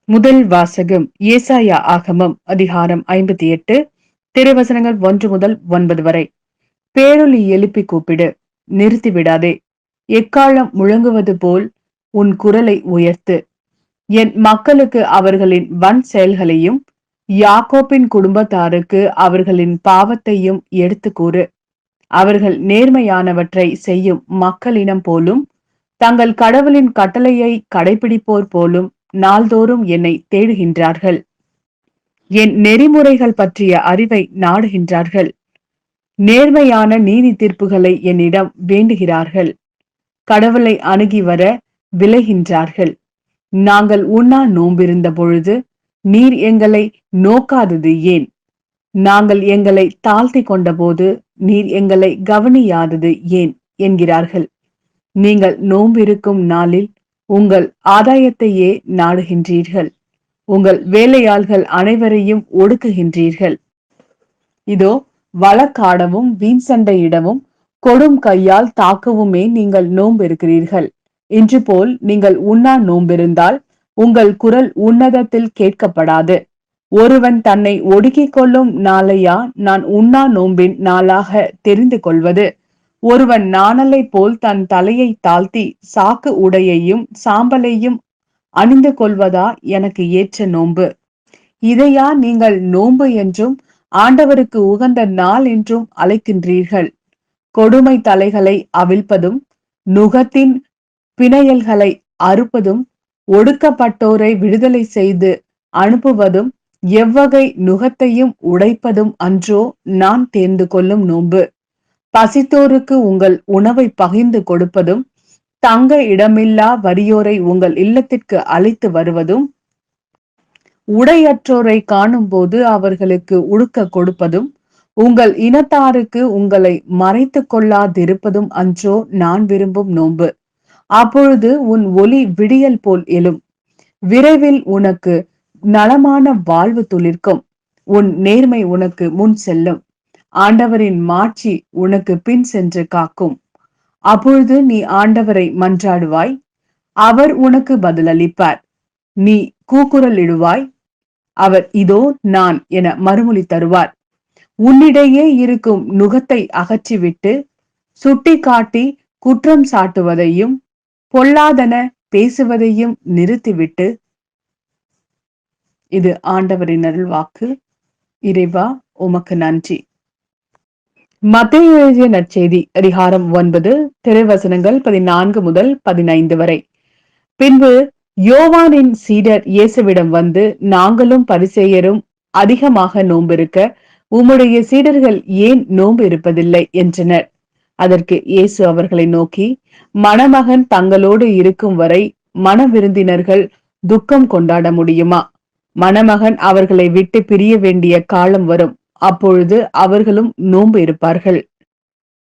முதல் வாசகம் ஏசாயா ஆகமம் அதிகாரம் 58 திருவசனங்கள் 1 முதல் 9 வரை. பேரொலி எழுப்பி கூப்பிடு, நிறுத்திவிடாதே. எக்காலம் முழங்குவது போல் உன் குரலை உயர்த்து. என் மக்களுக்கு அவர்களின் வன் செயல்களையும் யாக்கோப்பின் குடும்பத்தாருக்கு அவர்களின் பாவத்தையும் எடுத்து கூறு. அவர்கள் நேர்மையானவற்றை செய்யும் மக்களினம் போலும் தங்கள் கடவுளின் கட்டளையை கடைபிடிப்போர் போலும் நாள்தோறும் என்னை தேடுகின்றார்கள். என் நெறிமுறைகள் பற்றிய அறிவை நாடுகின்றார்கள். நேர்மையான நீதி தீர்ப்புகளை என்னிடம் வேண்டுகிறார்கள். கடவுளை அணுகி வர விளைகின்றார்கள். நாங்கள் உண்ணா நோம்பிருந்த பொழுது நீர் எங்களை நோக்காதது ஏன்? நாங்கள் எங்களை தாழ்த்தி கொண்ட போது நீர் எங்களை கவனியாதது ஏன் என்கிறார்கள். நீங்கள் நோம்பிருக்கும் நாளில் உங்கள் ஆதாயத்தையே நாடுகின்றீர்கள். உங்கள் வேலையாள்கள் அனைவரையும் ஒடுக்குகின்றீர்கள். இதோ வழக்காடவும் வீண் சண்டையிடவும் கொடும் கையால் தாக்கவுமே நீங்கள் நோம்பிருக்கிறீர்கள். இன்று போல் நீங்கள் உண்ணா நோம்பிருந்தால் உங்கள் குரல் உன்னதத்தில் கேட்கப்படாது. ஒருவன் தன்னை ஒடுக்கிக் கொள்ளும் நாளையா நான் உண்ணா நோம்பின் நாளாக தெரிந்து கொள்வது? ஒருவன் நாணலை போல் தன் தலையை தாழ்த்தி சாக்கு உடையையும் சாம்பலையும் அணிந்து கொள்வதா எனக்கு ஏற்ற நோன்பு? இதையா நீங்கள் நோன்பு என்றும் ஆண்டவருக்கு உகந்த நாள் என்றும் அழைக்கின்றீர்கள்? கொடுமை தலைகளை அவிழ்ப்பதும் நுகத்தின் பிணையல்களை அறுப்பதும் ஒடுக்கப்பட்டோரை விடுதலை செய்து அனுப்புவதும் எவ்வகை நுகத்தையும் உடைப்பதும் அன்றோ நான் தேர்ந்து கொள்ளும் நோன்பு? பசித்தோருக்கு உங்கள் உணவை பகிர்ந்து கொடுப்பதும் தங்க இடமில்லா வறியோரை உங்கள் இல்லத்திற்கு அழைத்து வருவதும் உடையற்றோரை காணும் போது அவர்களுக்கு உடுக்க கொடுப்பதும் உங்கள் இனத்தாருக்கு உங்களை மறைத்து கொள்ளாதிருப்பதும் அன்றோ நான் விரும்பும் நோன்பு? அப்பொழுது உன் ஒளி விடியல் போல் எழும். விரைவில் உனக்கு நலமான வாழ்வு துளிர்க்கும். உன் நேர்மை உனக்கு முன் செல்லும். ஆண்டவரின் மாட்சி உனக்கு பின் சென்று காக்கும். அப்பொழுது நீ ஆண்டவரை மன்றாடுவாய், அவர் உனக்கு பதிலளிப்பார். நீ கூக்குரலிடுவாய், அவர் இதோ நான் என மறுமொழி தருவார். உன்னிடையே இருக்கும் நுகத்தை அகற்றிவிட்டு சுட்டி காட்டி குற்றம் சாட்டுவதையும் பொல்லாதன பேசுவதையும் நிறுத்திவிட்டு. இது ஆண்டவரின் அருள்வாக்கு. இறைவா உமக்கு நன்றி. மத்தேயு எழுதிய நற்செய்தி அதிகாரம் 9 திருவசனங்கள் 14 முதல் 15 வரை. பின்பு யோவானின் சீடர் இயேசுவிடம் வந்து, நாங்களும் பரிசேயரும் அதிகமாக நோம்பிருக்க உம்முடைய சீடர்கள் ஏன் நோன்பு இருப்பதில்லை என்றனர். அதற்கு இயேசு அவர்களை நோக்கி, மணமகன் தங்களோடு இருக்கும் வரை மணவிருந்தினர்கள் துக்கம் கொண்டாட முடியுமா? மணமகன் அவர்களை விட்டு பிரிய வேண்டிய காலம் வரும். அப்பொழுது அவர்களும் நோன்பு இருப்பார்கள்.